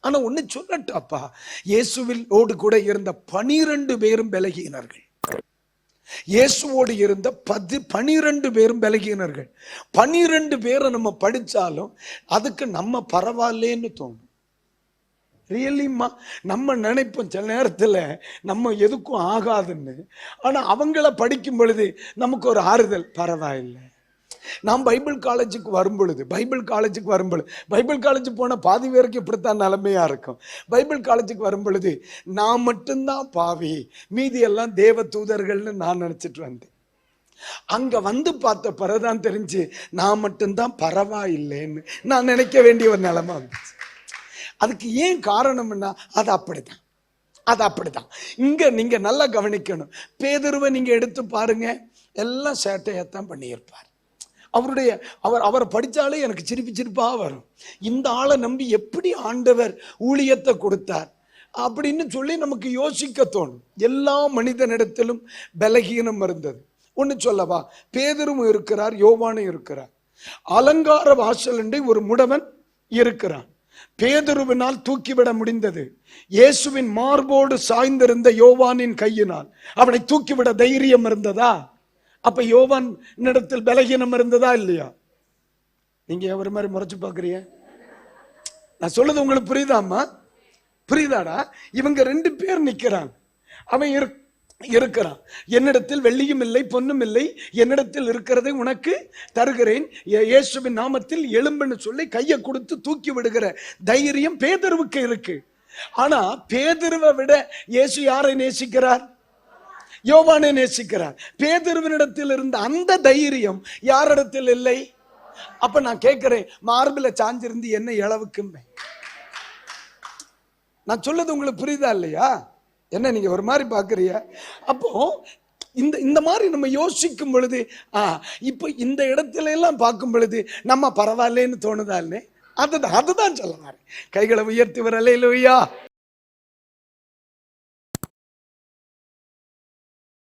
ஆனா ஒண்ணு சொல்லட்டும் அப்பா, இயேசுவிலோடு கூட இருந்த 12 பேரும் பலகீனர்கள். இயேசுவோடு இருந்த 12 பேரும் பலகீனர்கள். 12 பேரை நம்ம படிச்சாலும் அதுக்கு நம்ம பரவாயில்லைன்னு தோணும். ரியலிம்மா நம்ம நினைப்போம் சில நேரத்தில் நம்ம எதுக்கும் ஆகாதுன்னு. ஆனா அவங்கள படிக்கும் பொழுது நமக்கு ஒரு ஆறுதல், பரவாயில்லை. நான் பைபிள் காலேஜுக்கு வரும்பொழுது பைபிள் காலேஜ் போன பாதி பேருக்கு இப்படித்தான் நிலைமையா இருக்கும். பைபிள் காலேஜுக்கு வரும்பொழுது நான் மட்டும்தான் பாவி, மீதி எல்லாம் தேவ தூதர்கள்னு நான் நினைச்சிட்டு வந்தேன். அங்க வந்து பார்த்த பிறகுதான் தெரிஞ்சு நான் மட்டும்தான் பரவாயில்லைன்னு நான் நினைக்க வேண்டிய ஒரு நிலைமை வந்துச்சு. அதுக்கு ஏன் காரணம்னா அது அப்படிதான். இங்க நீங்க நல்லா கவனிக்கணும். பேதுருவை நீங்க எடுத்து பாருங்க, எல்லாம் சேட்டையத்தான் பண்ணியிருப்பார். அவரை படிச்சாலே எனக்கு சிரிப்பா வரும். இந்த ஆளை நம்பி எப்படி ஆண்டவர் ஊழியத்தை கொடுத்தார் அப்படின்னு சொல்லி நமக்கு யோசிக்க தோணும். எல்லா மனிதனிடத்திலும் பலகீனம் இருந்தது. ஒன்னு சொல்லவா, பேதுரும் இருக்கிறார், யோவானும் இருக்கிறார். அலங்கார வாசல் என்று ஒரு முடவன் இருக்கிறான். பேதுருவினால் தூக்கிவிட முடிந்தது. இயேசுவின் மார்போடு சாய்ந்திருந்த யோவானின் கையினால் அவனை தூக்கிவிட தைரியம் இருந்ததா? அப்ப யோவான் இடத்தில் பலகீனம் இருந்ததா இல்லையா? நீங்க ஒரு மாதிரி முறைச்சு பாக்குறீங்க. நான் சொல்றது உங்களுக்கு புரியுதாமா? புரியுதாடா? இவங்க 2 பேர் நிக்கிறான். அவன் இருக்கிறான். என்னிடத்தில் வெள்ளியும் இல்லை பொன்னும் இல்லை, என்னிடத்தில் இருக்கிறதை உனக்கு தருகிறேன், இயேசுவின் நாமத்தில் எழும்புன்னு சொல்லி கையை கொடுத்து தூக்கி விடுகிற தைரியம் பேதுருவுக்கு இருக்கு. ஆனா பேதுருவை விட இயேசு யாரை நேசிக்கிறார்? யோவானை நேசிக்கிறார். பேதுருவினிடத்தில் இருந்த அந்த தைரியம் யாரிடத்தில் இல்லை. அப்ப நான் கேட்கிறேன், மார்பில சாஞ்சிருந்து என்ன இளவுக்குமே? நான் சொல்றது உங்களுக்கு புரியுதா இல்லையா? என்ன நீங்க ஒரு மாதிரி பாக்குறிய? அப்போ இந்த மாதிரி நம்ம யோசிக்கும் பொழுது இப்ப இந்த இடத்துல எல்லாம் பார்க்கும் பொழுது நம்ம பரவாயில்லைன்னு தோணுதா? அதுதான் சொல்ல மாதிரி கைகளை உயர்த்தி வரலையா?